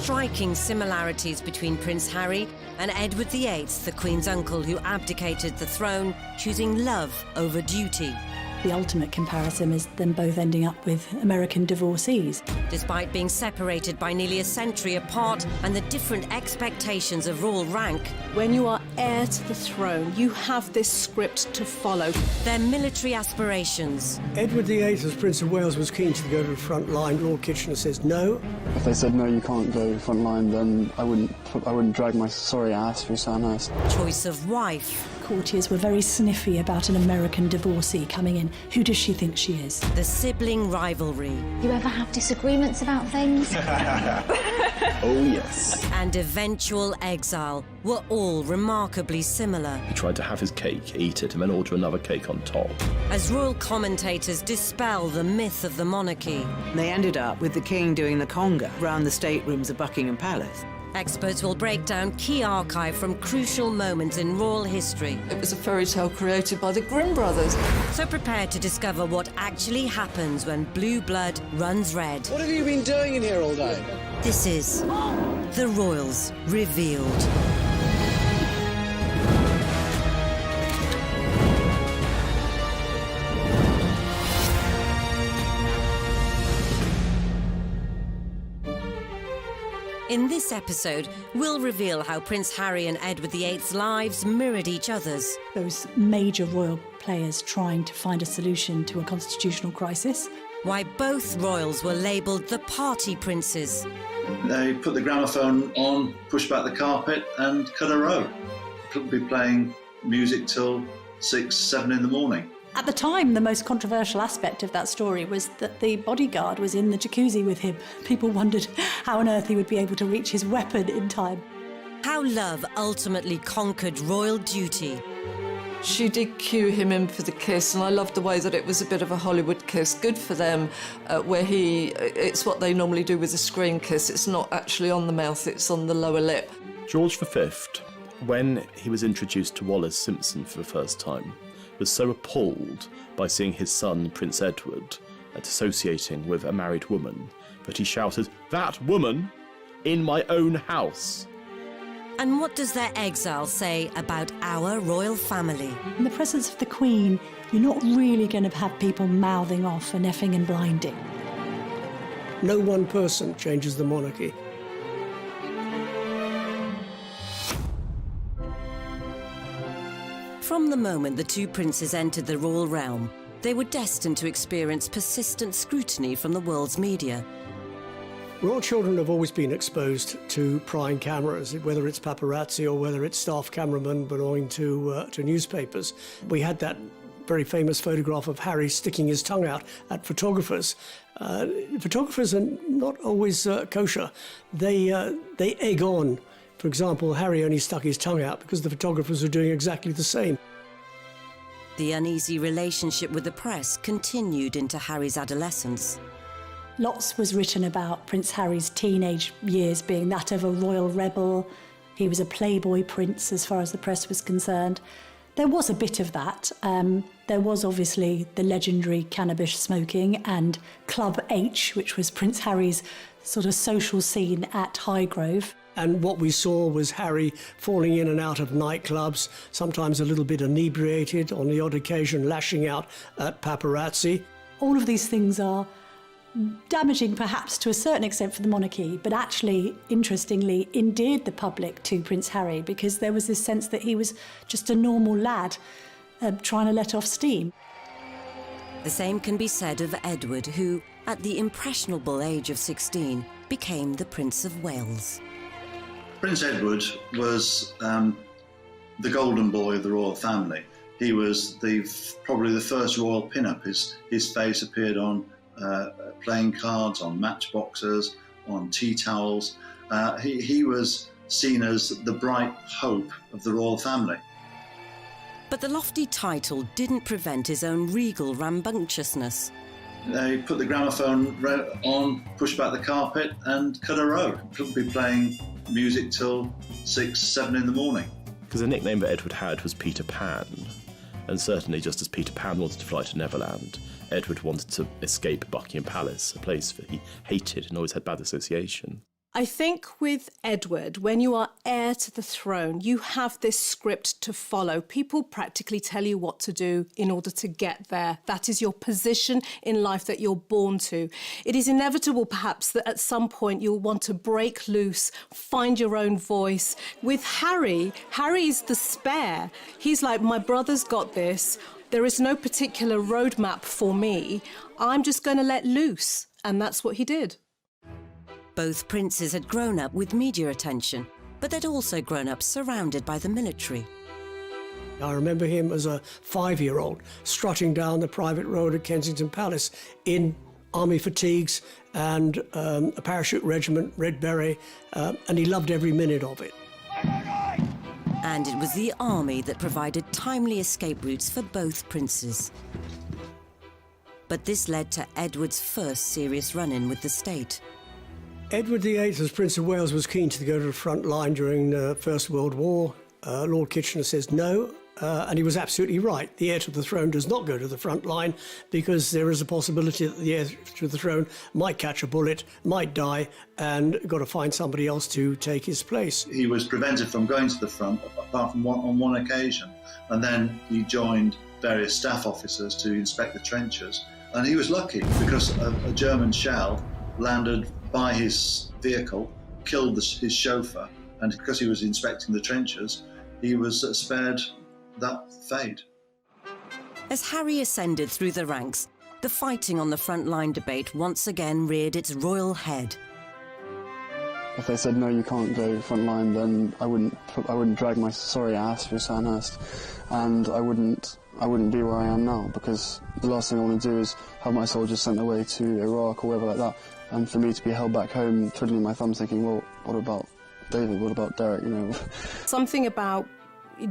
striking similarities between Prince Harry and Edward VIII, the Queen's uncle who abdicated the throne, choosing love over duty. The ultimate comparison is them both ending up with American divorcees. Despite being separated by nearly a century apart and the different expectations of royal rank, when you are heir to the throne, you have this script to follow. their military aspirations, Edward VIII, as Prince of Wales, was keen to go to the front line. Lord Kitchener says no. If they said no, you can't go front line, then I wouldn't drag my sorry ass through Sandhurst. choice of wife, Courtiers were very sniffy about an American divorcee coming in. Who does she think she is? the sibling rivalry, You ever have disagreements about things? Oh, yes. and eventual exile were all remarkably similar. He tried to have his cake, eat it, and then order another cake on top. As royal commentators dispel the myth of the monarchy, They ended up with the king doing the conga round the staterooms of Buckingham Palace. experts will break down key archive from crucial moments in royal history. It was a fairy tale created by the Grimm brothers. So prepare to discover what actually happens when blue blood runs red. What have you been doing in here all day? This is The Royals Revealed. In this episode, we'll reveal how Prince Harry and Edward VIII's lives mirrored each other's, Those major royal players trying to find a solution to a constitutional crisis. why both royals were labelled the party princes, They put the gramophone on, pushed back the carpet and cut a row. Could be playing music till 6, 7 in the morning. At the time, the most controversial aspect of that story was that the bodyguard was in the jacuzzi with him. People wondered how on earth he would be able to reach his weapon in time. how love ultimately conquered royal duty, She did cue him in for the kiss, and I loved the way that it was a bit of a Hollywood kiss. Good for them, where it's what they normally do with a screen kiss. It's not actually on the mouth, it's on the lower lip. George V, when he was introduced to Wallace Simpson for the first time, was so appalled by seeing his son, Prince Edward, associating with a married woman, that he shouted, "That woman in my own house!" And what does their exile say about our royal family? In the presence of the Queen, you're not really going to have people mouthing off and effing and blinding. No one person changes the monarchy. From the moment the two princes entered the royal realm, they were destined to experience persistent scrutiny from the world's media. Royal children have always been exposed to prying cameras, whether it's paparazzi or whether it's staff cameramen belonging to newspapers. We had that very famous photograph of Harry sticking his tongue out at photographers. Photographers are not always kosher. They egg on. For example, Harry only stuck his tongue out because the photographers were doing exactly the same. The uneasy relationship with the press continued into Harry's adolescence. Lots was written about Prince Harry's teenage years being that of a royal rebel. He was a playboy prince as far as the press was concerned. There was a bit of that. There was obviously the legendary cannabis smoking and Club H, which was Prince Harry's sort of social scene at Highgrove. And what we saw was Harry falling in and out of nightclubs, sometimes a little bit inebriated, on the odd occasion lashing out at paparazzi. All of these things are damaging perhaps to a certain extent for the monarchy, but actually, interestingly, endeared the public to Prince Harry because there was this sense that he was just a normal lad trying to let off steam. The same can be said of Edward, who, at the impressionable age of 16, became the Prince of Wales. Prince Edward was the golden boy of the royal family. He was probably the first royal pin-up. His face appeared on playing cards, on matchboxes, on tea towels. He was seen as the bright hope of the royal family. But the lofty title didn't prevent his own regal rambunctiousness. They put the gramophone on, pushed back the carpet and cut a row. Could be playing music till 6, 7 in the morning. Because the nickname that Edward had was Peter Pan, and certainly just as Peter Pan wanted to fly to Neverland, Edward wanted to escape Buckingham Palace, a place that he hated and always had bad association. I think with Edward, when you are heir to the throne, you have this script to follow. People practically tell you what to do in order to get there. That is your position in life that you're born to. It is inevitable, perhaps, that at some point you'll want to break loose, find your own voice. With Harry is the spare. He's like, my brother's got this. There is no particular roadmap for me. I'm just going to let loose. And that's what he did. Both princes had grown up with media attention, but they'd also grown up surrounded by the military. I remember him as a 5-year-old strutting down the private road at Kensington Palace in army fatigues and a parachute regiment, red beret, and he loved every minute of it. And it was the army that provided timely escape routes for both princes. But this led to Edward's first serious run-in with the state. Edward VIII, as Prince of Wales, was keen to go to the front line during the First World War. Lord Kitchener says no, and he was absolutely right. The heir to the throne does not go to the front line because there is a possibility that the heir to the throne might catch a bullet, might die, and got to find somebody else to take his place. He was prevented from going to the front, apart from on one occasion, and then he joined various staff officers to inspect the trenches. And he was lucky because a German shell landed by his vehicle, killed his chauffeur, and because he was inspecting the trenches, he was spared that fate. As Harry ascended through the ranks, the fighting on the front line debate once again reared its royal head. If they said no, you can't go front line, then I wouldn't drag my sorry ass through Sandhurst, and I wouldn't be where I am now, because the last thing I want to do is have my soldiers sent away to Iraq or wherever like that, and for me to be held back home, twiddling my thumbs, thinking, well, what about David? What about Derek? You know. Something about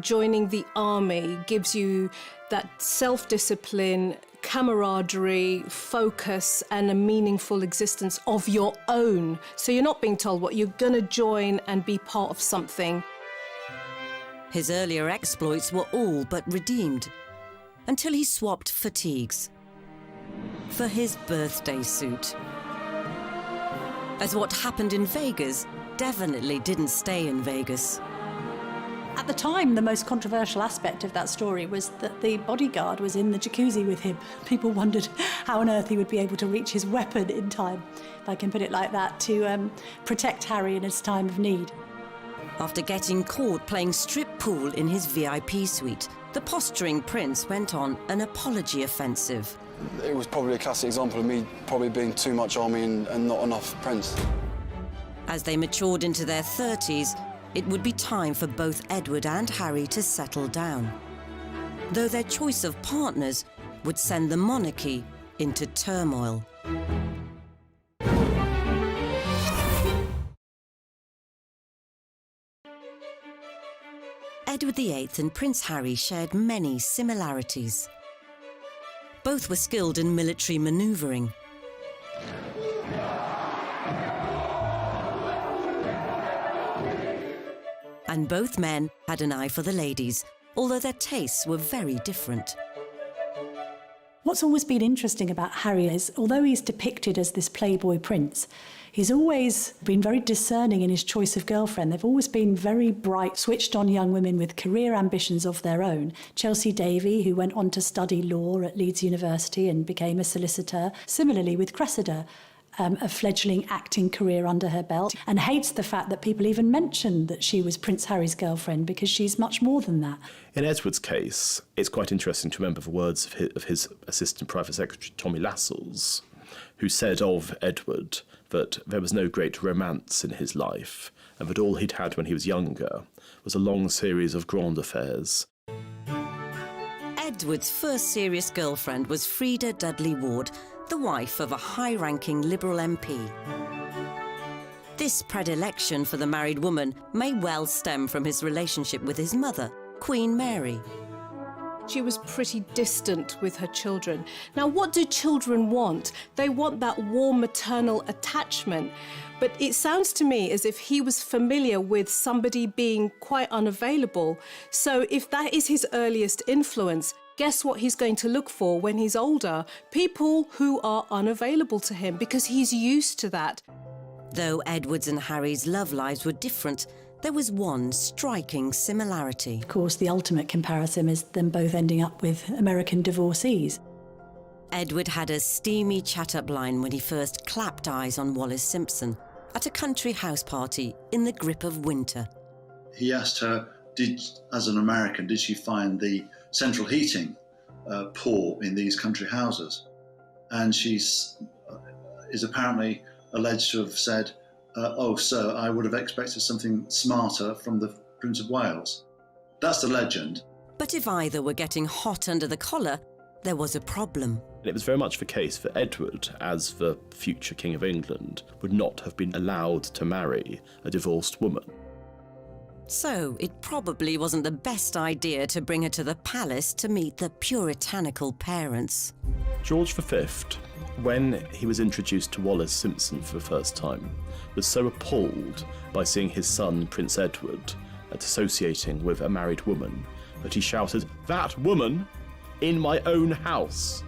joining the army gives you that self-discipline, camaraderie, focus, and a meaningful existence of your own. So you're not being told what you're going to join and be part of something. His earlier exploits were all but redeemed, until he swapped fatigues for his birthday suit. As what happened in Vegas definitely didn't stay in Vegas. At the time, the most controversial aspect of that story was that the bodyguard was in the jacuzzi with him. People wondered how on earth he would be able to reach his weapon in time, if I can put it like that, to protect Harry in his time of need. After getting caught playing strip pool in his VIP suite, the posturing prince went on an apology offensive. It was probably a classic example of me probably being too much army and not enough prince. As they matured into their 30s, it would be time for both Edward and Harry to settle down, though their choice of partners would send the monarchy into turmoil. Edward VIII and Prince Harry shared many similarities. Both were skilled in military manoeuvring. And both men had an eye for the ladies, although their tastes were very different. What's always been interesting about Harry is, although he's depicted as this playboy prince, he's always been very discerning in his choice of girlfriend. They've always been very bright, switched-on young women with career ambitions of their own. Chelsea Davy, who went on to study law at Leeds University and became a solicitor. Similarly with Cressida, a fledgling acting career under her belt, and hates the fact that people even mention that she was Prince Harry's girlfriend, because she's much more than that. In Edward's case, it's quite interesting to remember the words of his assistant private secretary, Tommy Lascelles, who said of Edward that there was no great romance in his life, and that all he'd had when he was younger was a long series of grand affairs. Edward's first serious girlfriend was Freda Dudley Ward, the wife of a high-ranking Liberal MP. This predilection for the married woman may well stem from his relationship with his mother, Queen Mary. She was pretty distant with her children. Now, what do children want? They want that warm maternal attachment. But it sounds to me as if he was familiar with somebody being quite unavailable. So if that is his earliest influence, guess what he's going to look for when he's older? People who are unavailable to him, because he's used to that. Though Edward's and Harry's love lives were different, there was one striking similarity. Of course, the ultimate comparison is them both ending up with American divorcees. Edward had a steamy chat-up line when he first clapped eyes on Wallis Simpson at a country house party in the grip of winter. He asked her, as an American, did she find the central heating poor in these country houses? And she is apparently alleged to have said, oh, sir, I would have expected something smarter from the Prince of Wales. That's the legend. But if either were getting hot under the collar, there was a problem. It was very much the case that Edward, as the future King of England, would not have been allowed to marry a divorced woman. So it probably wasn't the best idea to bring her to the palace to meet the puritanical parents. George V, when he was introduced to Wallis Simpson for the first time, was so appalled by seeing his son, Prince Edward, associating with a married woman, that he shouted, "That woman in my own house!"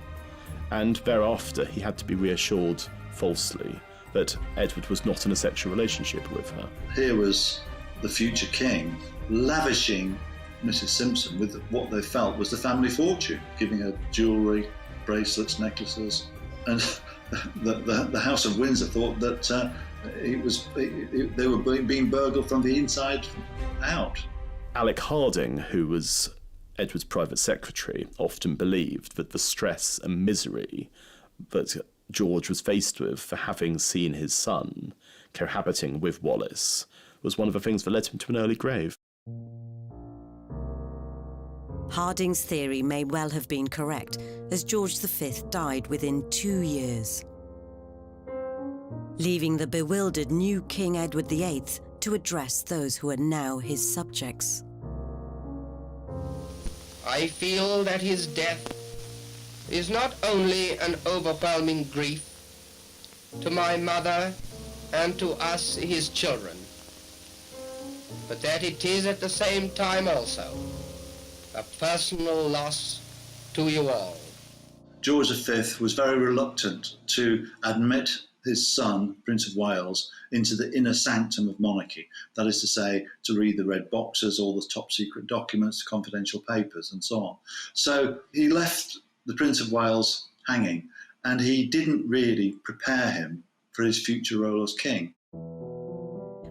And thereafter he had to be reassured, falsely, that Edward was not in a sexual relationship with her. Here was the future king lavishing Mrs. Simpson with what they felt was the family fortune, giving her jewellery, bracelets, necklaces, and the House of Windsor thought that they were being burgled from the inside out. Alec Harding, who was Edward's private secretary, often believed that the stress and misery that George was faced with for having seen his son cohabiting with Wallis was one of the things that led him to an early grave. Harding's theory may well have been correct, as George V died within 2 years, leaving the bewildered new King Edward VIII to address those who are now his subjects. I feel that his death is not only an overwhelming grief to my mother and to us, his children, but that it is at the same time also a personal loss to you all. George V was very reluctant to admit his son, Prince of Wales, into the inner sanctum of monarchy. That is to say, to read the red boxes, all the top secret documents, confidential papers, and so on. So he left the Prince of Wales hanging, and he didn't really prepare him for his future role as king.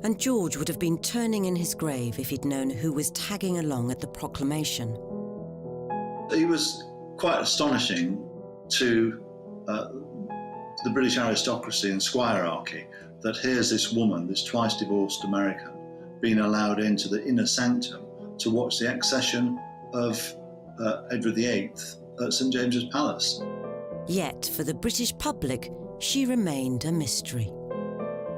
And George would have been turning in his grave if he'd known who was tagging along at the proclamation. He was quite astonishing to the British aristocracy and squirearchy that here's this woman, this twice divorced American, being allowed into the inner sanctum to watch the accession of Edward VIII at St James's Palace. Yet, for the British public, she remained a mystery.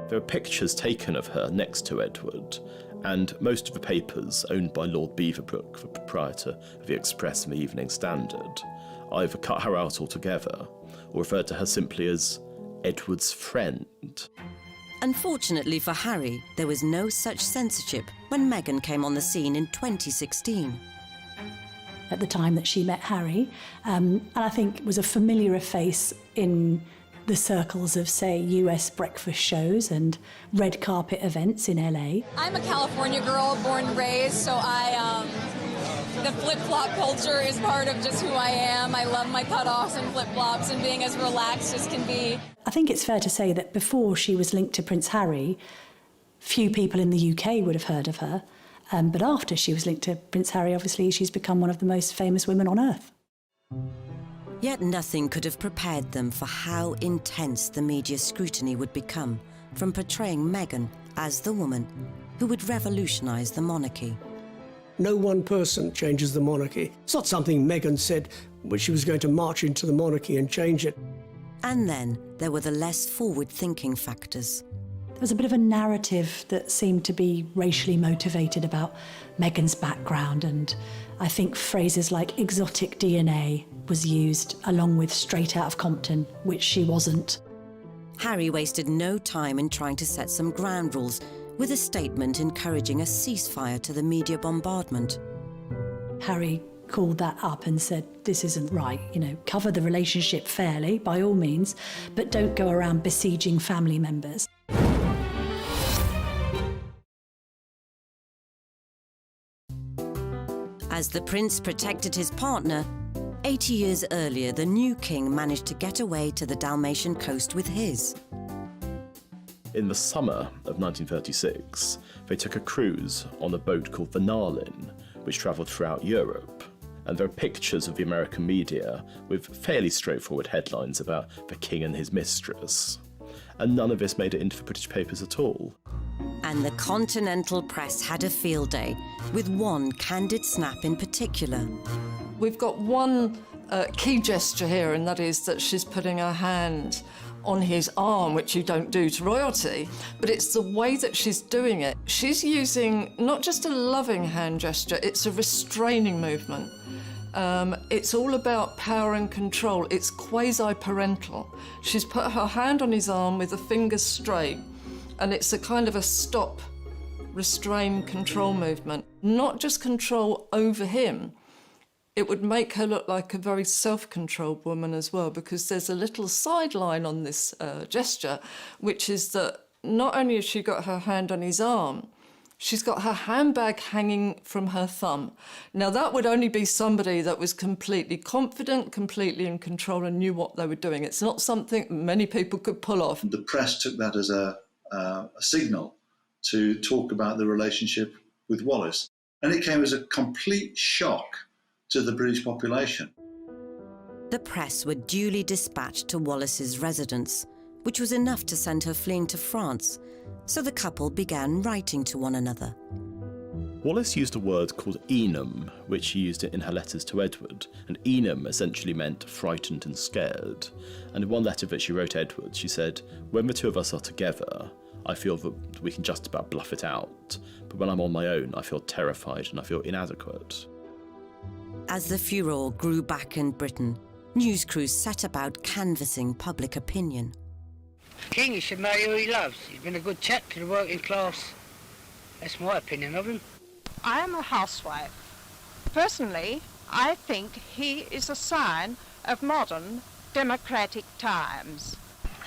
There are pictures taken of her next to Edward, and most of the papers owned by Lord Beaverbrook, the proprietor of the Express and the Evening Standard, either cut her out altogether or referred to her simply as Edward's friend. Unfortunately for Harry, there was no such censorship when Meghan came on the scene in 2016. At the time that she met Harry, and I think was a familiar face in the circles of, say, US breakfast shows and red carpet events in LA. I'm a California girl, born and raised, so the flip-flop culture is part of just who I am. I love my cutoffs and flip-flops and being as relaxed as can be. I think it's fair to say that before she was linked to Prince Harry, few people in the UK would have heard of her. But after she was linked to Prince Harry, obviously, she's become one of the most famous women on earth. Yet nothing could have prepared them for how intense the media scrutiny would become from portraying Meghan as the woman who would revolutionise the monarchy. No one person changes the monarchy. It's not something Meghan said when she was going to march into the monarchy and change it. And then there were the less forward-thinking factors. There was a bit of a narrative that seemed to be racially motivated about Meghan's background, and I think phrases like exotic DNA was used along with straight out of Compton, which she wasn't. Harry wasted no time in trying to set some ground rules, with a statement encouraging a ceasefire to the media bombardment. Harry called that up and said, this isn't right, cover the relationship fairly, by all means, but don't go around besieging family members. As the prince protected his partner, 80 years earlier, the new king managed to get away to the Dalmatian coast with his. In the summer of 1936, they took a cruise on a boat called the Narlin, which travelled throughout Europe. And there are pictures of the American media with fairly straightforward headlines about the king and his mistress. And none of this made it into the British papers at all. And the continental press had a field day, with one candid snap in particular. We've got one key gesture here, and that is that she's putting her hand on his arm, which you don't do to royalty, but it's the way that she's doing it. She's using not just a loving hand gesture, it's a restraining movement. It's all about power and control. It's quasi-parental. She's put her hand on his arm with the fingers straight, and it's a kind of a stop, restrain, control movement. Not just control over him. It would make her look like a very self-controlled woman as well, because there's a little sideline on this gesture, which is that not only has she got her hand on his arm, she's got her handbag hanging from her thumb. Now, that would only be somebody that was completely confident, completely in control and knew what they were doing. It's not something many people could pull off. The press took that as a signal to talk about the relationship with Wallace. And it came as a complete shock to the British population. The press were duly dispatched to Wallace's residence, which was enough to send her fleeing to France, so the couple began writing to one another. Wallace used a word called enum, which she used in her letters to Edward, and enum essentially meant frightened and scared. And in one letter that she wrote Edward, she said, "When the two of us are together, I feel that we can just about bluff it out, but when I'm on my own, I feel terrified and I feel inadequate." As the furore grew back in Britain, news crews set about canvassing public opinion. King, he should marry who he loves. He's been a good chap to the working class. That's my opinion of him. I am a housewife. Personally, I think he is a sign of modern democratic times.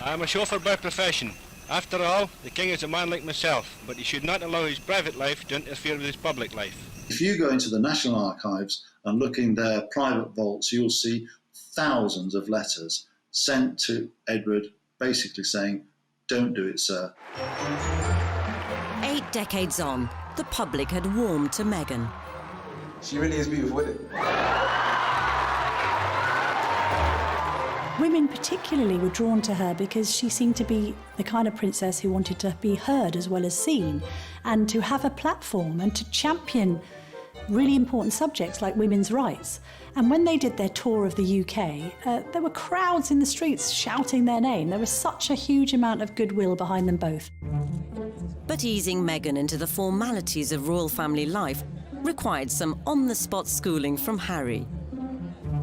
I am a chauffeur by profession. After all, the king is a man like myself, but he should not allow his private life to interfere with his public life. If you go into the National Archives and look in their private vaults, you'll see thousands of letters sent to Edward basically saying, "Don't do it, sir." 8 decades on, the public had warmed to Meghan. She really is beautiful, isn't it? Women particularly were drawn to her because she seemed to be the kind of princess who wanted to be heard as well as seen, and to have a platform and to champion really important subjects like women's rights. And when they did their tour of the UK, there were crowds in the streets shouting their name. There was such a huge amount of goodwill behind them both. But easing Meghan into the formalities of royal family life required some on-the-spot schooling from Harry.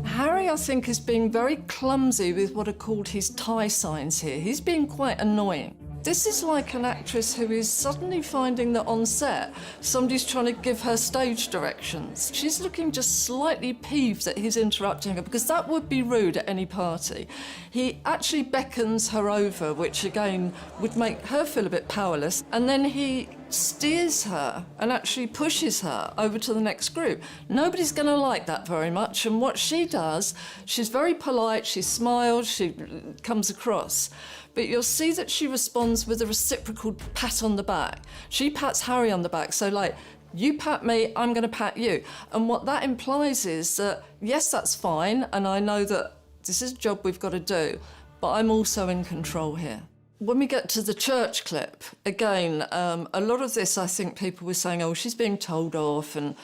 Harry, I think, is being very clumsy with what are called his tie signs here. He's being quite annoying. This is like an actress who is suddenly finding that on set, somebody's trying to give her stage directions. She's looking just slightly peeved that he's interrupting her, because that would be rude at any party. He actually beckons her over, which again would make her feel a bit powerless, and then he steers her and actually pushes her over to the next group. Nobody's going to like that very much, and what she does, she's very polite, she smiles, she comes across. But you'll see that she responds with a reciprocal pat on the back. She pats Harry on the back, so like, you pat me, I'm going to pat you. And what that implies is that, yes, that's fine, and I know that this is a job we've got to do, but I'm also in control here. When we get to the church clip, again, a lot of this, I think people were saying, oh, she's being told off and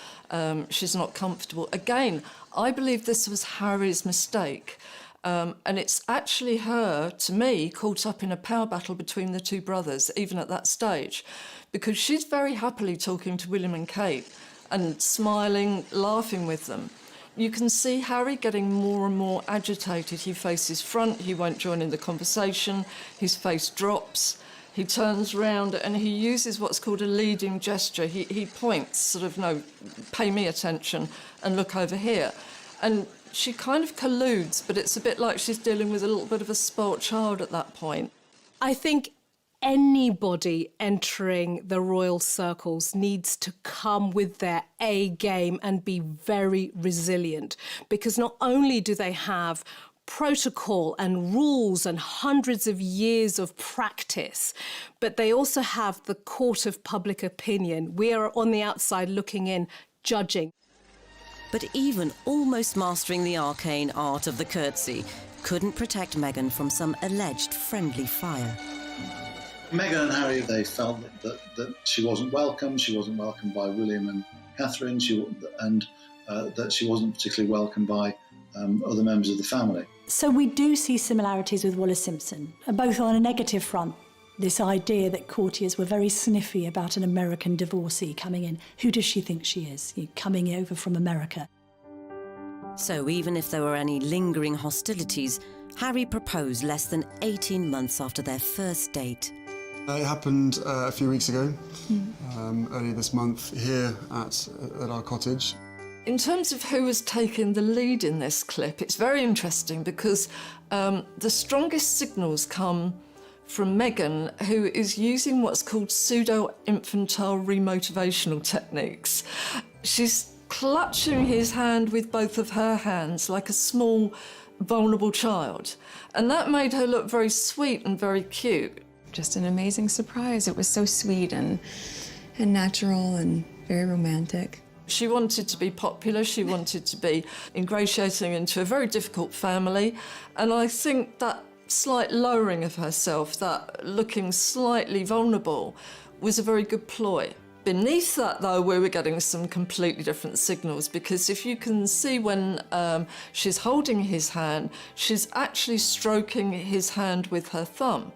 she's not comfortable. Again, I believe this was Harry's mistake. And it's actually her, to me, caught up in a power battle between the two brothers, even at that stage, because she's very happily talking to William and Kate and smiling, laughing with them. You can see Harry getting more and more agitated. He faces front, he won't join in the conversation, his face drops, he turns round and he uses what's called a leading gesture. He points, sort of, no, pay me attention and look over here. And she kind of colludes, but it's a bit like she's dealing with a little bit of a spoilt child at that point. I think anybody entering the royal circles needs to come with their A game and be very resilient, because not only do they have protocol and rules and hundreds of years of practice, but they also have the court of public opinion. We are on the outside looking in, judging. But even almost mastering the arcane art of the curtsy couldn't protect Meghan from some alleged friendly fire. Meghan and Harry, they felt that she wasn't welcome. She wasn't welcomed by William and Catherine, and that she wasn't particularly welcomed by other members of the family. So we do see similarities with Wallis Simpson, both on a negative front. This idea that courtiers were very sniffy about an American divorcee coming in. Who does she think she is, coming over from America? So even if there were any lingering hostilities, Harry proposed less than 18 months after their first date. It happened a few weeks ago, earlier this month, here at our cottage. In terms of who was taking the lead in this clip, it's very interesting because the strongest signals come from Meghan, who is using what's called pseudo-infantile remotivational techniques. She's clutching his hand with both of her hands like a small, vulnerable child. And that made her look very sweet and very cute. Just an amazing surprise. It was so sweet and natural and very romantic. She wanted to be popular, she wanted to be ingratiating into a very difficult family, and I think that slight lowering of herself, that looking slightly vulnerable, was a very good ploy. Beneath that, though, we were getting some completely different signals, because if you can see when she's holding his hand, she's actually stroking his hand with her thumb.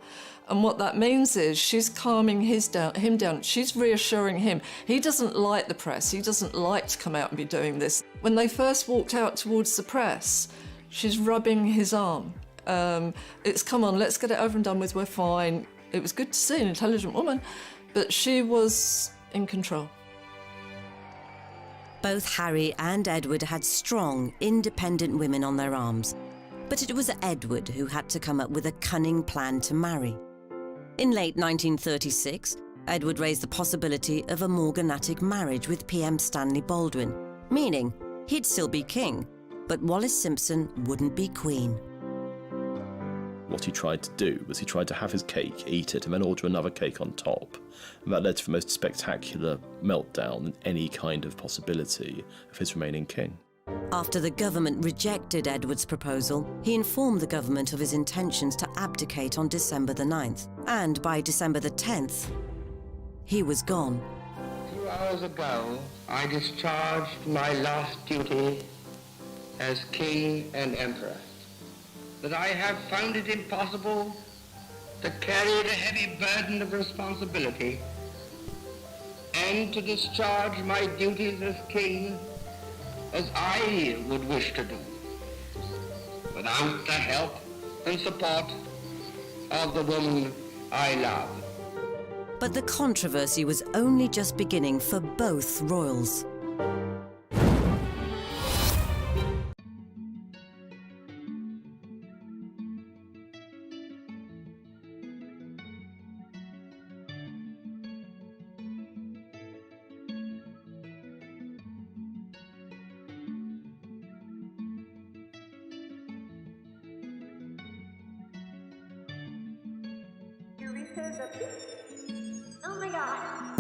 And what that means is she's calming him down. She's reassuring him. He doesn't like the press. He doesn't like to come out and be doing this. When they first walked out towards the press, she's rubbing his arm. It's, come on, let's get it over and done with, we're fine. It was good to see an intelligent woman, but she was in control. Both Harry and Edward had strong, independent women on their arms. But it was Edward who had to come up with a cunning plan to marry. In late 1936, Edward raised the possibility of a morganatic marriage with PM Stanley Baldwin, meaning he'd still be king, but Wallis Simpson wouldn't be queen. What he tried to do was he tried to have his cake, eat it, and then order another cake on top. And that led to the most spectacular meltdown in any kind of possibility of his remaining king. After the government rejected Edward's proposal, he informed the government of his intentions to abdicate on December the 9th. And by December the 10th, he was gone. 2 hours ago, I discharged my last duty as king and emperor. That I have found it impossible to carry the heavy burden of responsibility and to discharge my duties as king as I would wish to do, without the help and support of the woman I love. But the controversy was only just beginning for both royals. Oh my God.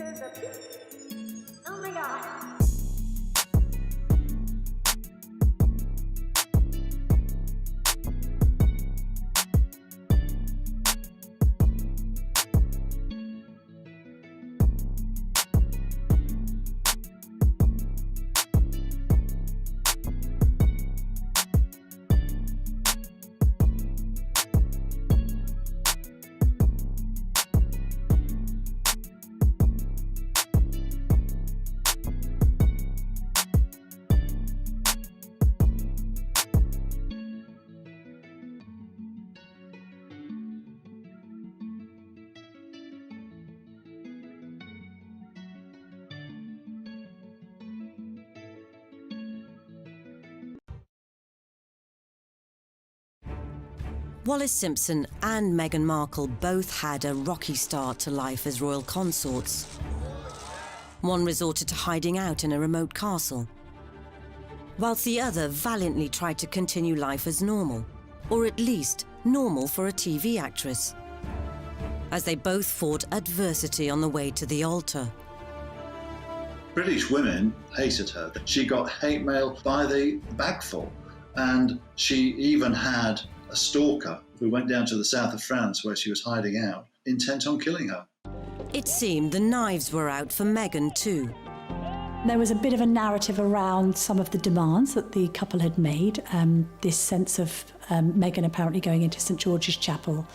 Oh my god. Wallis Simpson and Meghan Markle both had a rocky start to life as royal consorts. One resorted to hiding out in a remote castle, whilst the other valiantly tried to continue life as normal, or at least normal for a TV actress, as they both fought adversity on the way to the altar. British women hated her. She got hate mail by the bagful, and she even had a stalker who went down to the south of France where she was hiding out, intent on killing her. It seemed the knives were out for Meghan too. There was a bit of a narrative around some of the demands that the couple had made. This sense of Meghan apparently going into St George's Chapel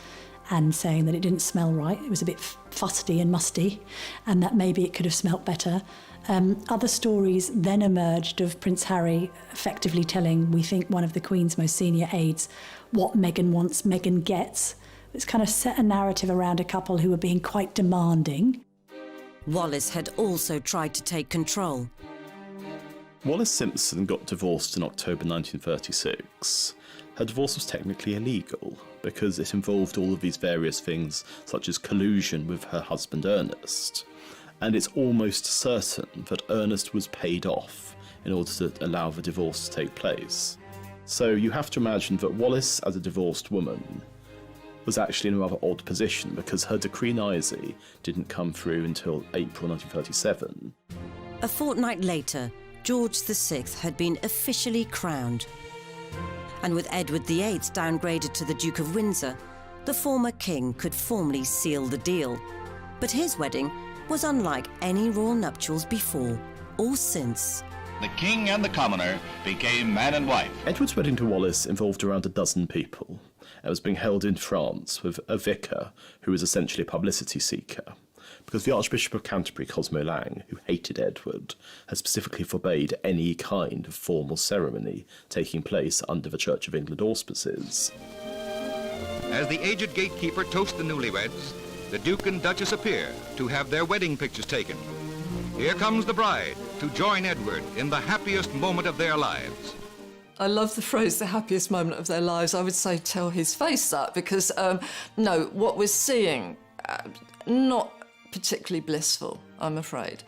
and saying that it didn't smell right. It was a bit fusty and musty, and that maybe it could have smelt better. Other stories then emerged of Prince Harry effectively telling, we think, one of the Queen's most senior aides what Meghan wants, Meghan gets. It's kind of set a narrative around a couple who were being quite demanding. Wallis had also tried to take control. Wallis Simpson got divorced in October 1936. Her divorce was technically illegal because it involved all of these various things, such as collusion with her husband Ernest. And it's almost certain that Ernest was paid off in order to allow the divorce to take place. So you have to imagine that Wallis, as a divorced woman, was actually in a rather odd position because her decree nisi didn't come through until April 1937. A fortnight later, George VI had been officially crowned. And with Edward VIII downgraded to the Duke of Windsor, the former king could formally seal the deal. But his wedding was unlike any royal nuptials before or since. The king and the commoner became man and wife. Edward's wedding to Wallis involved around a dozen people. It was being held in France with a vicar who was essentially a publicity seeker, because the Archbishop of Canterbury, Cosmo Lang, who hated Edward, had specifically forbade any kind of formal ceremony taking place under the Church of England auspices. As the aged gatekeeper toasts the newlyweds, the Duke and Duchess appear to have their wedding pictures taken. Here comes the bride to join Edward in the happiest moment of their lives. I love the phrase, the happiest moment of their lives. I would say tell his face that, because, no, what we're seeing, not particularly blissful, I'm afraid.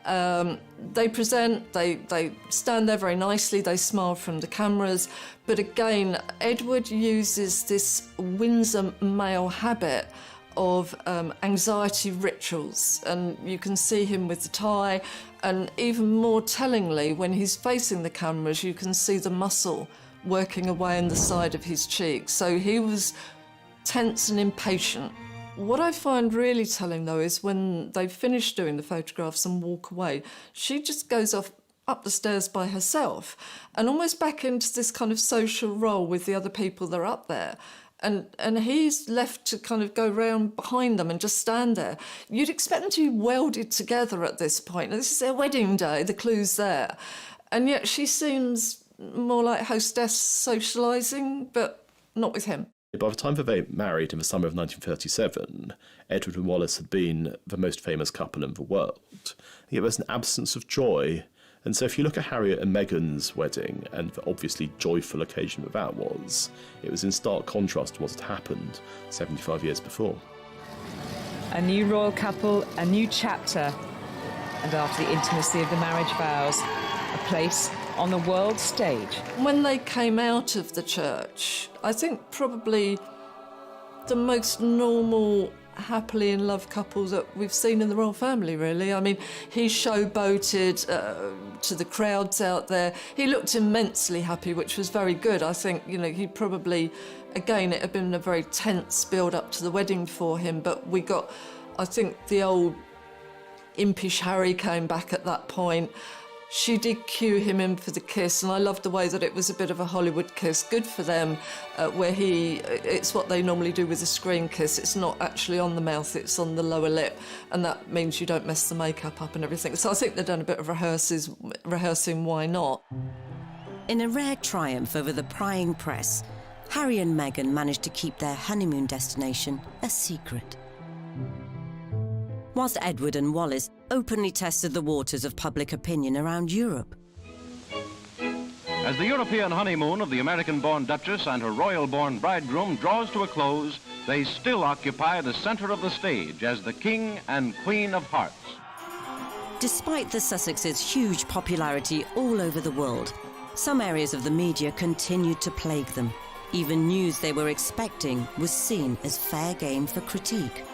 They present, they stand there very nicely, they smile from the cameras, but again, Edward uses this Windsor male habit of anxiety rituals, and you can see him with the tie, and even more tellingly, when he's facing the cameras, you can see the muscle working away on the side of his cheek. So he was tense and impatient. What I find really telling, though, is when they finish doing the photographs and walk away, she just goes off up the stairs by herself and almost back into this kind of social role with the other people that are up there. And he's left to kind of go round behind them and just stand there. You'd expect them to be welded together at this point. This is their wedding day, the clue's there. And yet she seems more like hostess socialising, but not with him. By the time that they married in the summer of 1937, Edward and Wallis had been the most famous couple in the world. Yet there was an absence of joy. And so if you look at Harriet and Meghan's wedding, and the obviously joyful occasion that was, it was in stark contrast to what had happened 75 years before. A new royal couple, a new chapter, and after the intimacy of the marriage vows, a place on the world stage. When they came out of the church, I think probably the most normal happily in love couple that we've seen in the royal family, really. I mean, he showboated to the crowds out there. He looked immensely happy, which was very good. I think, you know, he probably, again, it had been a very tense build-up to the wedding for him, but we got, I think, the old impish Harry came back at that point. She did cue him in for the kiss, and I loved the way that it was a bit of a Hollywood kiss. Good for them, where it's what they normally do with a screen kiss. It's not actually on the mouth, it's on the lower lip, and that means you don't mess the makeup up and everything. So I think they've done a bit of rehearsing, why not? In a rare triumph over the prying press, Harry and Meghan managed to keep their honeymoon destination a secret, whilst Edward and Wallis openly tested the waters of public opinion around Europe. As the European honeymoon of the American-born Duchess and her royal-born bridegroom draws to a close, they still occupy the center of the stage as the King and Queen of Hearts. Despite the Sussexes' huge popularity all over the world, some areas of the media continued to plague them. Even news they were expecting was seen as fair game for critique.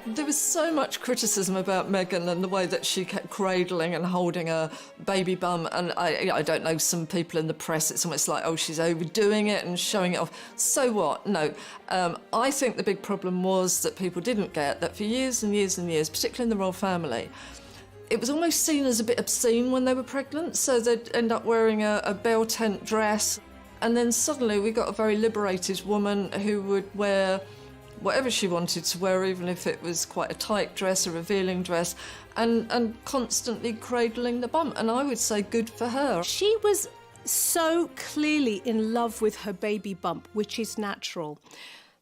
There was so much criticism about Meghan and the way that she kept cradling and holding her baby bum, and I don't know, some people in the press, it's almost like, oh, she's overdoing it and showing it off. So what? No. I think the big problem was that people didn't get that for years and years and years, particularly in the royal family, it was almost seen as a bit obscene when they were pregnant, so they'd end up wearing a bell tent dress, and then suddenly we got a very liberated woman who would wear whatever she wanted to wear, even if it was quite a tight dress, a revealing dress, and constantly cradling the bum. And I would say good for her. She was so clearly in love with her baby bump, which is natural.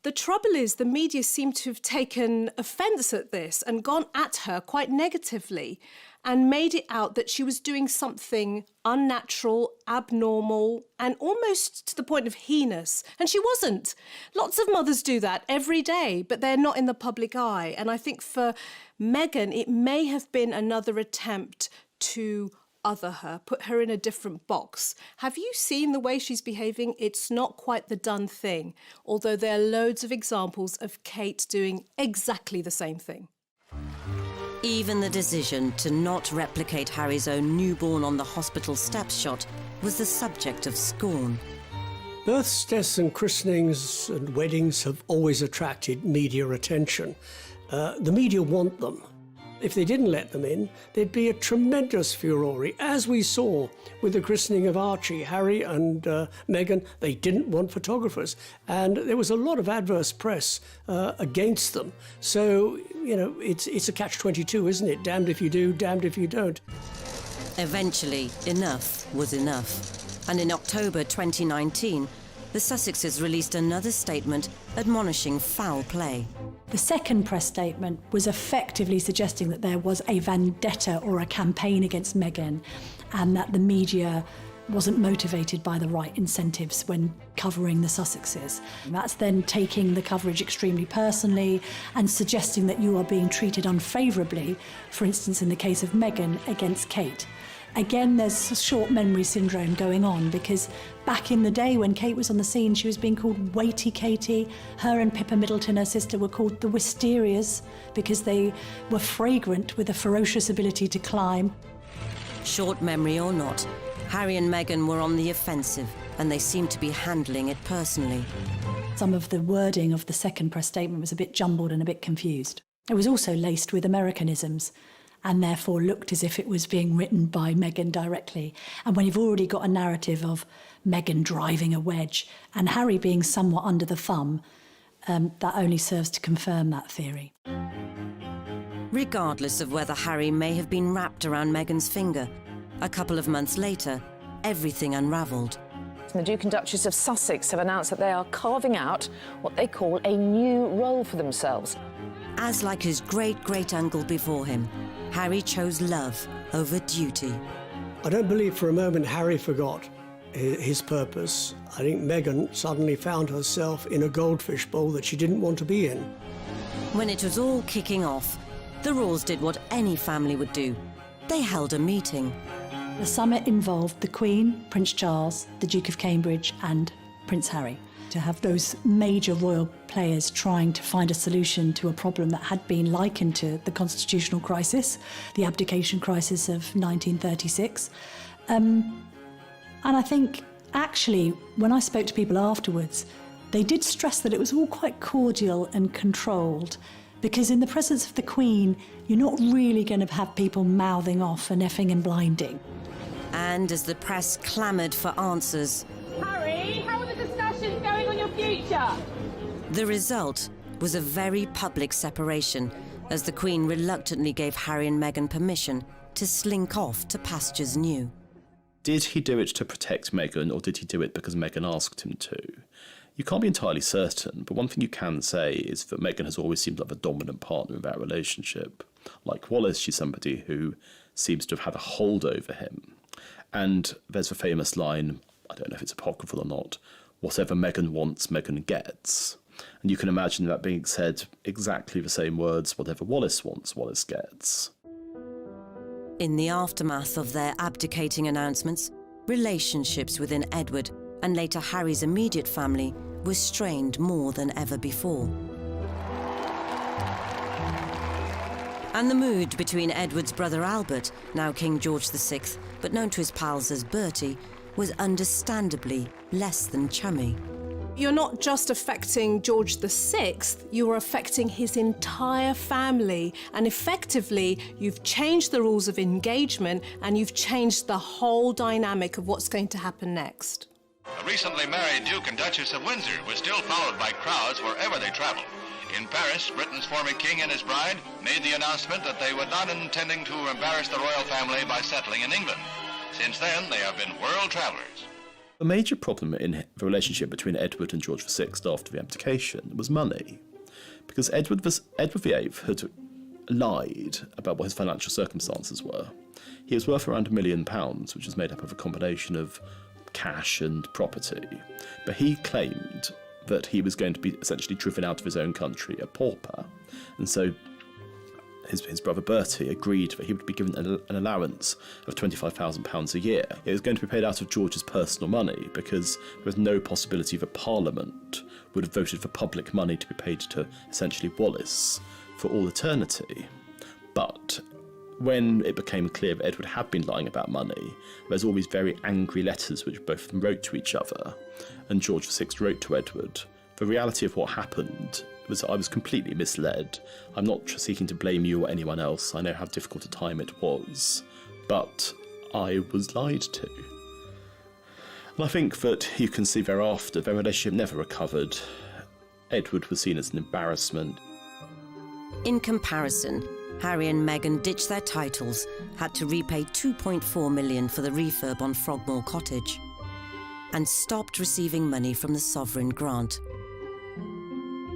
The trouble is the media seem to have taken offence at this and gone at her quite negatively and made it out that she was doing something unnatural, abnormal, and almost to the point of heinous. And she wasn't. Lots of mothers do that every day, but they're not in the public eye. And I think for Meghan, it may have been another attempt to other her, put her in a different box. Have you seen the way she's behaving? It's not quite the done thing, although there are loads of examples of Kate doing exactly the same thing. Even the decision to not replicate Harry's own newborn on the hospital steps shot was the subject of scorn. Births, deaths and christenings and weddings have always attracted media attention. The media want them. If they didn't let them in, there'd be a tremendous furore, as we saw with the christening of Archie. Harry and Meghan, they didn't want photographers, and there was a lot of adverse press against them. So, you know, it's a catch-22, isn't it? Damned if you do, damned if you don't. Eventually, enough was enough. And in October 2019, the Sussexes released another statement admonishing foul play. The second press statement was effectively suggesting that there was a vendetta or a campaign against Meghan, and that the media wasn't motivated by the right incentives when covering the Sussexes. That's then taking the coverage extremely personally and suggesting that you are being treated unfavourably, for instance in the case of Meghan against Kate. Again, there's a short memory syndrome going on, because back in the day when Kate was on the scene, she was being called Weighty Katie. Her and Pippa Middleton, her sister, were called the Wisterias because they were fragrant with a ferocious ability to climb. Short memory or not, Harry and Meghan were on the offensive, and they seemed to be handling it personally. Some of the wording of the second press statement was a bit jumbled and a bit confused. It was also laced with Americanisms, and therefore looked as if it was being written by Meghan directly. And when you've already got a narrative of Meghan driving a wedge and Harry being somewhat under the thumb, that only serves to confirm that theory. Regardless of whether Harry may have been wrapped around Meghan's finger, a couple of months later, everything unravelled. The Duke and Duchess of Sussex have announced that they are carving out what they call a new role for themselves. As like his great-great-uncle before him, Harry chose love over duty. I don't believe for a moment Harry forgot his purpose. I think Meghan suddenly found herself in a goldfish bowl that she didn't want to be in. When it was all kicking off, the Royals did what any family would do. They held a meeting. The summit involved the Queen, Prince Charles, the Duke of Cambridge and Prince Harry. To have those major royal players trying to find a solution to a problem that had been likened to the constitutional crisis, the abdication crisis of 1936. And I think, actually, when I spoke to people afterwards, they did stress that it was all quite cordial and controlled, because in the presence of the Queen, you're not really going to have people mouthing off and effing and blinding. And as the press clamoured for answers, Harry, how are the discussions going on your future? the result was a very public separation, as the Queen reluctantly gave Harry and Meghan permission to slink off to pastures new. Did he do it to protect Meghan, or did he do it because Meghan asked him to? You can't be entirely certain, but one thing you can say is that Meghan has always seemed like a dominant partner in that relationship. Like Wallis, she's somebody who seems to have had a hold over him. And there's the famous line, I don't know if it's apocryphal or not, whatever Meghan wants, Meghan gets. And you can imagine that being said exactly the same words, whatever Wallis wants, Wallis gets. In the aftermath of their abdicating announcements, relationships within Edward and later Harry's immediate family were strained more than ever before. And the mood between Edward's brother Albert, now King George VI, but known to his pals as Bertie, was understandably less than chummy. You're not just affecting George VI, you're affecting his entire family. And effectively, you've changed the rules of engagement and you've changed the whole dynamic of what's going to happen next. The recently married Duke and Duchess of Windsor were still followed by crowds wherever they traveled. In Paris, Britain's former king and his bride made the announcement that they were not intending to embarrass the royal family by settling in England. Since then, they have been world travelers. The major problem in the relationship between Edward and George VI after the abdication was money, because Edward VIII had lied about what his financial circumstances were. He was worth around £1 million, which is made up of a combination of cash and property, but he claimed that he was going to be essentially driven out of his own country, a pauper, and so his brother Bertie agreed that he would be given an allowance of £25,000 a year. It was going to be paid out of George's personal money because there was no possibility that Parliament would have voted for public money to be paid to essentially Wallis for all eternity. But when it became clear that Edward had been lying about money, there's all these very angry letters which both of them wrote to each other, and George VI wrote to Edward. The reality of what happened was I was completely misled. I'm not seeking to blame you or anyone else. I know how difficult a time it was, but I was lied to. And I think that you can see thereafter their relationship never recovered. Edward was seen as an embarrassment. In comparison, Harry and Meghan ditched their titles, had to repay £2.4 million for the refurb on Frogmore Cottage, and stopped receiving money from the sovereign grant.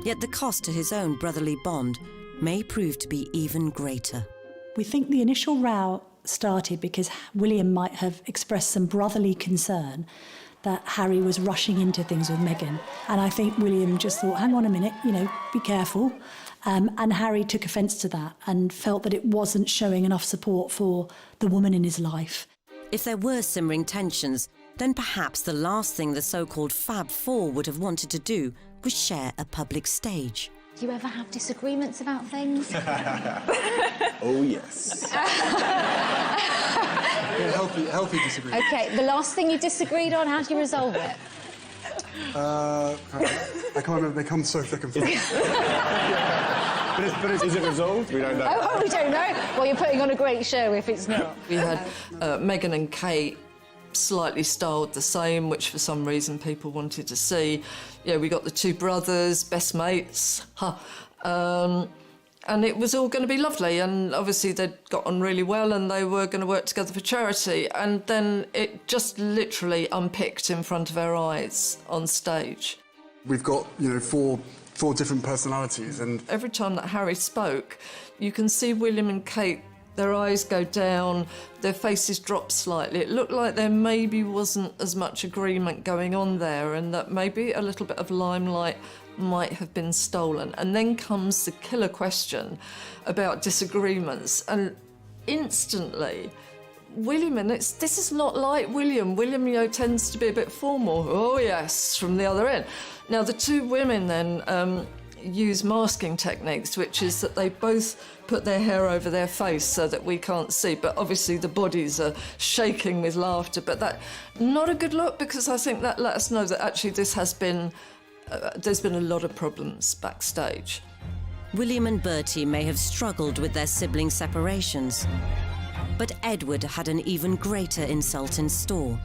Yet the cost to his own brotherly bond may prove to be even greater. We think the initial row started because William might have expressed some brotherly concern that Harry was rushing into things with Meghan. And I think William just thought, hang on a minute, be careful. And Harry took offence to that and felt that it wasn't showing enough support for the woman in his life. If there were simmering tensions, then perhaps the last thing the so-called Fab Four would have wanted to do was share a public stage. Do you ever have disagreements about things? Oh, yes. Healthy disagreement. OK, the last thing you disagreed on, how do you resolve it? I can't remember. They come so thick and fast. But is it resolved? We don't know. Oh, we don't know. Well, you're putting on a great show if it's not. We had Meghan and Kate slightly styled the same, which for some reason people wanted to see. Yeah, we got the two brothers, best mates, and it was all going to be lovely, and obviously they'd got on really well and they were going to work together for charity, and then it just literally unpicked in front of our eyes on stage. We've got, four different personalities, and every time that Harry spoke, you can see William and Kate, their eyes go down, their faces drop slightly. It looked like there maybe wasn't as much agreement going on there, and that maybe a little bit of limelight might have been stolen. And then comes the killer question about disagreements, and instantly William, and this is not like William. William, you know, tends to be a bit formal. Oh, yes, from the other end. Now, the two women then use masking techniques, which is that they both put their hair over their face so that we can't see, but obviously the bodies are shaking with laughter. But that, not a good look, because I think that let us know that actually this has been, there's been a lot of problems backstage. William and Bertie may have struggled with their sibling separations, but Edward had an even greater insult in store.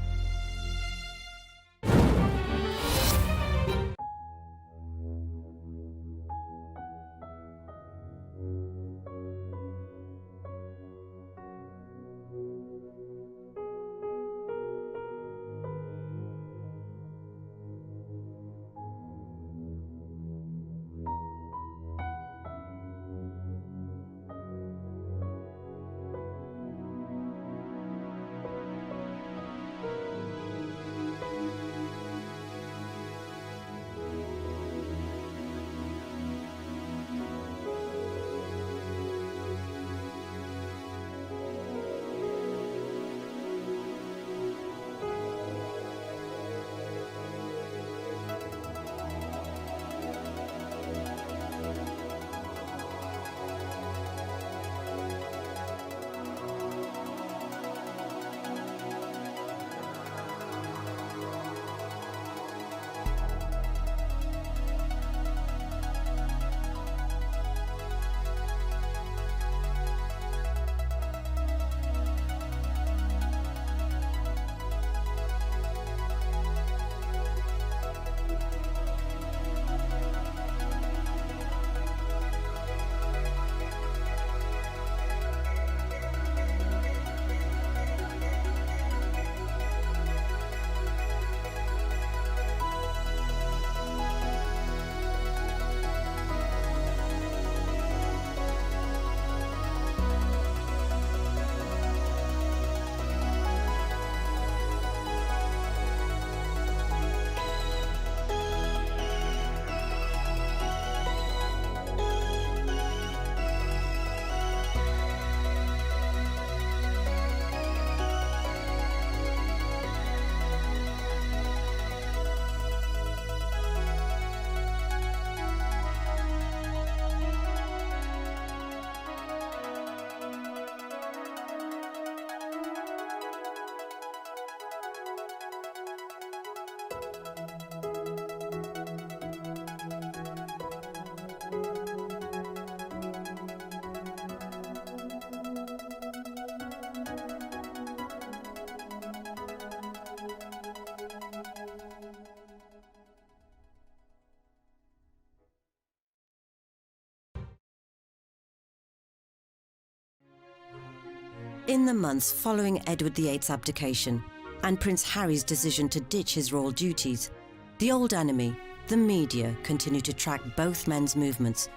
In the months following Edward VIII's abdication and Prince Harry's decision to ditch his royal duties, the old enemy, the media, continued to track both men's movements,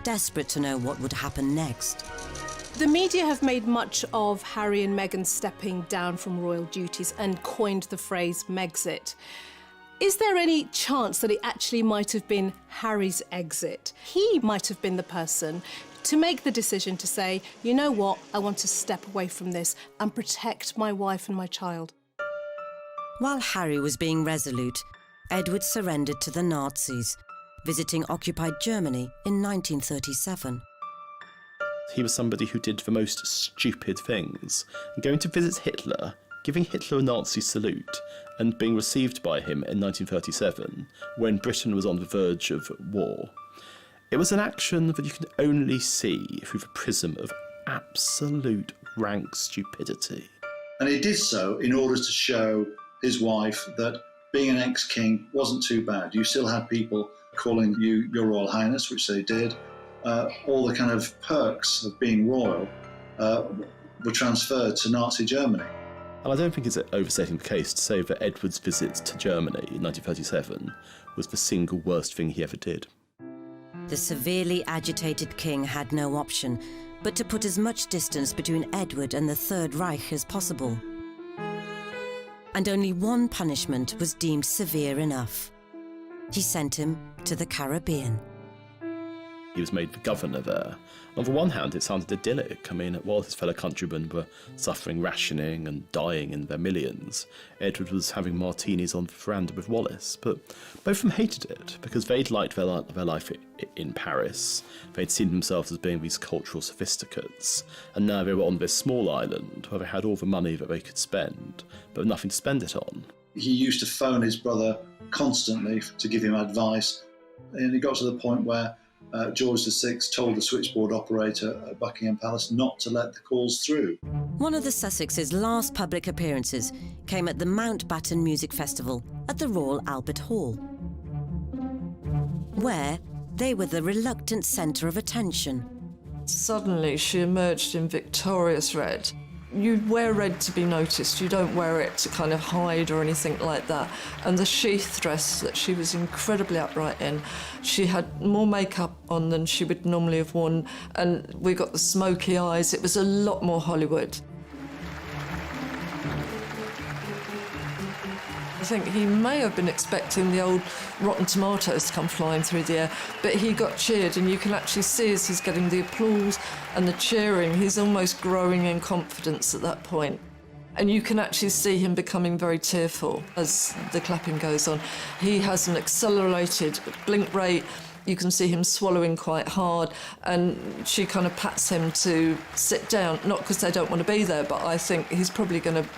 desperate to know what would happen next. The media have made much of Harry and Meghan stepping down from royal duties and coined the phrase Megxit. Is there any chance that it actually might have been Harry's exit? He might have been the person to make the decision to say, you know what, I want to step away from this and protect my wife and my child. While Harry was being resolute, Edward surrendered to the Nazis, visiting occupied Germany in 1937. He was somebody who did the most stupid things, going to visit Hitler, giving Hitler a Nazi salute, and being received by him in 1937, when Britain was on the verge of war. It was an action that you can only see through the prism of absolute rank stupidity. And he did so in order to show his wife that being an ex-king wasn't too bad. You still had people calling you Your Royal Highness, which they did. All the kind of perks of being royal were transferred to Nazi Germany. And I don't think it's overstating the case to say that Edward's visit to Germany in 1937 was the single worst thing he ever did. The severely agitated king had no option but to put as much distance between Edward and the Third Reich as possible. And only one punishment was deemed severe enough. He sent him to the Caribbean. he was made the governor there. On the one hand, it sounded idyllic. I mean, while his fellow countrymen were suffering rationing and dying in their millions, Edward was having martinis on the veranda with Wallace. But both of them hated it, because they'd liked their life in Paris. They'd seen themselves as being these cultural sophisticates, and now they were on this small island where they had all the money that they could spend, but nothing to spend it on. He used to phone his brother constantly to give him advice, and it got to the point where George VI told the switchboard operator at Buckingham Palace not to let the calls through. One of the Sussexes' last public appearances came at the Mountbatten Music Festival at the Royal Albert Hall, where they were the reluctant centre of attention. Suddenly she emerged in victorious red. You wear red to be noticed, you don't wear it to kind of hide or anything like that. And the sheath dress that she was incredibly upright in, she had more makeup on than she would normally have worn, and we got the smoky eyes. It was a lot more Hollywood. I think he may have been expecting the old rotten tomatoes to come flying through the air, but he got cheered, and you can actually see as he's getting the applause and the cheering, he's almost growing in confidence at that point. And you can actually see him becoming very tearful as the clapping goes on. He has an accelerated blink rate. You can see him swallowing quite hard, and she kind of pats him to sit down, not because they don't want to be there, but I think he's probably going to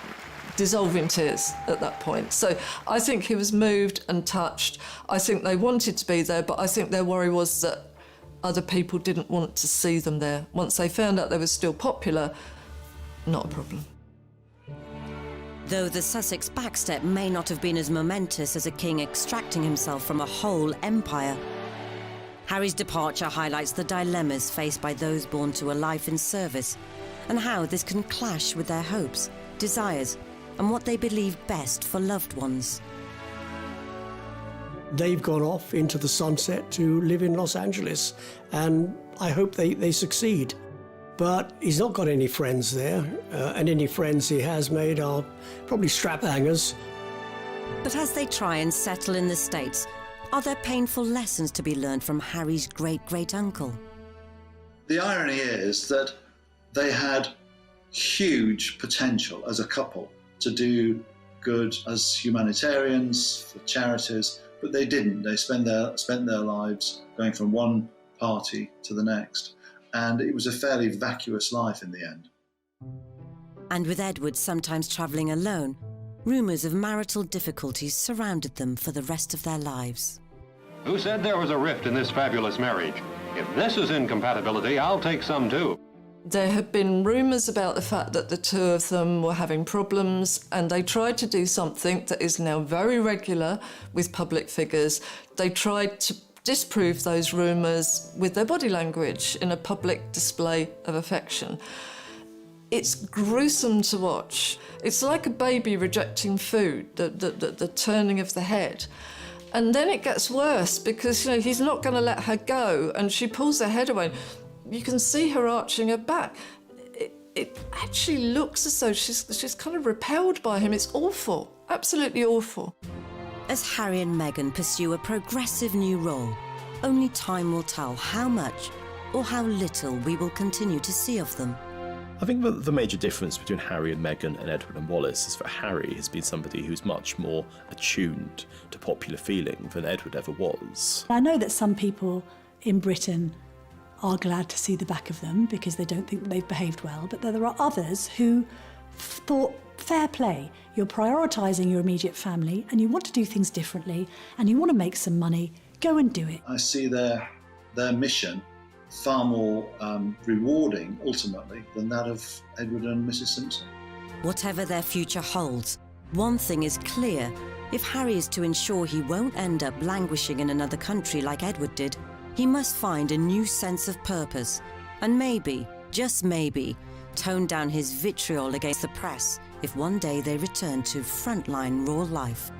dissolve in tears at that point. So I think he was moved and touched. I think they wanted to be there, but I think their worry was that other people didn't want to see them there. Once they found out they were still popular, not a problem. Though the Sussex backstep may not have been as momentous as a king extracting himself from a whole empire, Harry's departure highlights the dilemmas faced by those born to a life in service, and how this can clash with their hopes, desires, and what they believe best for loved ones. They've gone off into the sunset to live in Los Angeles, and I hope they succeed. But he's not got any friends there, and any friends he has made are probably strap-hangers. But as they try and settle in the States, are there painful lessons to be learned from Harry's great-great-uncle? The irony is that they had huge potential as a couple to do good as humanitarians, for charities, but they didn't. They spent their lives going from one party to the next, and it was a fairly vacuous life in the end. And with Edward sometimes travelling alone, rumours of marital difficulties surrounded them for the rest of their lives. Who said there was a rift in this fabulous marriage? If this is incompatibility, I'll take some too. There had been rumours about the fact that the two of them were having problems, and they tried to do something that is now very regular with public figures. They tried to disprove those rumours with their body language in a public display of affection. It's gruesome to watch. It's like a baby rejecting food, the turning of the head. And then it gets worse because, he's not going to let her go, and she pulls her head away. You can see her arching her back. It actually looks as though she's kind of repelled by him. It's awful, absolutely awful. As Harry and Meghan pursue a progressive new role, only time will tell how much or how little we will continue to see of them. I think that the major difference between Harry and Meghan and Edward and Wallace is that Harry has been somebody who's much more attuned to popular feeling than Edward ever was. I know that some people in Britain are glad to see the back of them because they don't think they've behaved well, but there are others who thought, fair play, you're prioritising your immediate family and you want to do things differently and you want to make some money, go and do it. I see their mission far more rewarding, ultimately, than that of Edward and Mrs. Simpson. Whatever their future holds, one thing is clear. If Harry is to ensure he won't end up languishing in another country like Edward did, he must find a new sense of purpose and maybe, just maybe, tone down his vitriol against the press if one day they return to frontline royal life.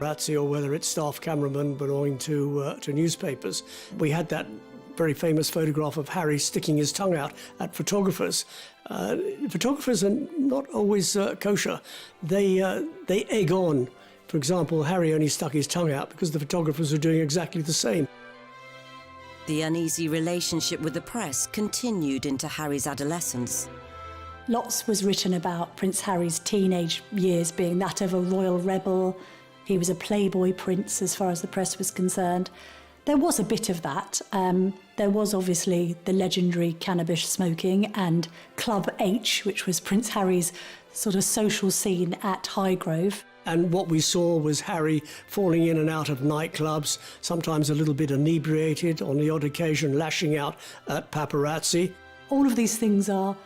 Or whether it's staff cameramen belonging to newspapers. We had that very famous photograph of Harry sticking his tongue out at photographers. Photographers are not always kosher. They egg on. For example, Harry only stuck his tongue out because the photographers were doing exactly the same. The uneasy relationship with the press continued into Harry's adolescence. Lots was written about Prince Harry's teenage years being that of a royal rebel. He was a playboy prince as far as the press was concerned. There was a bit of that. There was obviously the legendary cannabis smoking and Club H, which was Prince Harry's sort of social scene at Highgrove. And what we saw was Harry falling in and out of nightclubs, sometimes a little bit inebriated, on the odd occasion lashing out at paparazzi. All of these things are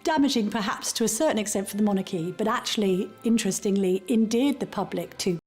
damaging perhaps to a certain extent for the monarchy, but actually, interestingly, endeared the public to